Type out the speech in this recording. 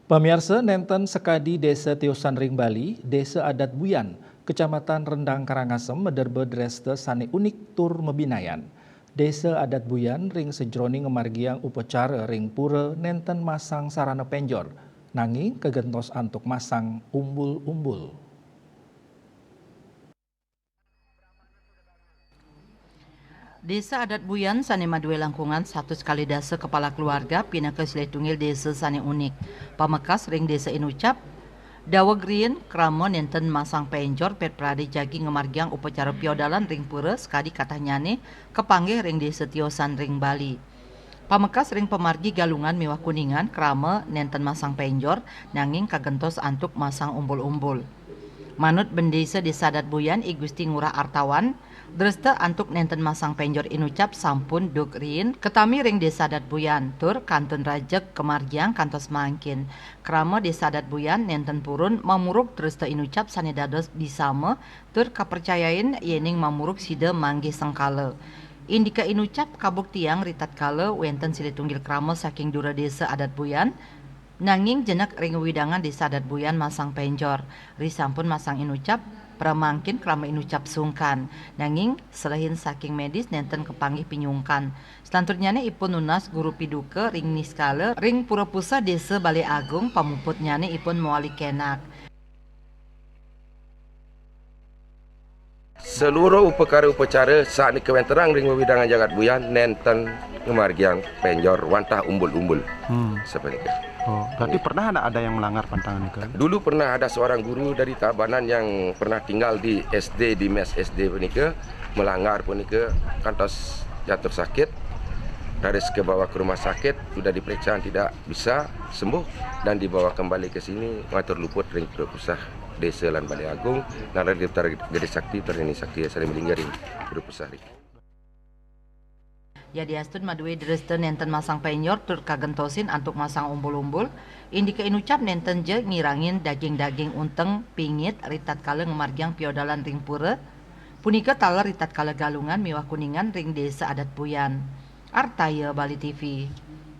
Pemirsa nenten sekadi Desa Tiosan Ring Bali, Desa Adat Buyan, Kecamatan Rendang Karangasem mederbe dreste sane unik tur mebinayan. Desa Adat Buyan ring sejroning ngemargiang upacara ring pura nenten masang sarana penjor, nanging kegentos antuk masang umbul-umbul. Desa Adat Buyan sane madue langkungan satu sekali dasa kepala keluarga pina ke silih tunggil desa sane unik. Pamekas ring desa inucap dawa green kramon nenten masang penjor pet prade jagi ngemargiang upacara piodalan ring pura sekadi katanyane kepanggih ring desa Tiosan ring Bali. Pamekas ring pemargi galungan mewah kuningan krama nenten masang penjor nanging kagentos antuk masang umbul-umbul. Manut bendesa Desa Adat Buyan I Gusti Ngurah Artawan, dreste antuk nenten masang penjor inucap sampun duk rin ketami ring Desa Adat Buyan tur kantun rajek kemargiang kantos mangkin. Krama Desa Adat Buyan nenten purun mamuruk dreste inucap sane dados disame tur kapercayain yening mamuruk sida mangge sengkala. Indika inucap kabuk tiang ritat kala wenten silih tunggil krama saking dura Desa Adat Buyan. Nanging jenak ring widangan Desa Adat Buyan masang penjor, risampun masang inucap, pramangkin krama inucap sungkan. Nanging selain saking medis nenten kepanggih pinyungkan. Selanturnya ipun nunas guru piduke ring niskala ring pura pusa Desa Bale Agung pamuputnya ipun mewali kenak. Seluruh upacara saat ni kewenterang ring widangan Jagat Buyan nenten ngemargiang penjor wantah umbul-umbul. Seperti itu. Oh, berarti pernah ada yang melanggar pantangan itu? Dulu pernah ada seorang guru dari Tabanan yang pernah tinggal di SD, di mes SD punika, melanggar punika kantos jatuh sakit. Dari ke bawa ke rumah sakit, sudah diperiksa tidak bisa sembuh dan dibawa kembali ke sini ngatur luput ring pusah Desa lan Bale Agung nara daftar Gede Sakti terini Sakti saling melinggaring pusah. Ya diastun madue dreste nenten masang penyor tur kagentosin antuk masang umbul-umbul. Indika inucap nenten je ngirangin daging-daging unteng pingit ritat kala ngemargiang piodalan ring pura. Punika tala ritat kala galungan miwah kuningan ring Desa Adat Buyan. Artaya Bali TV.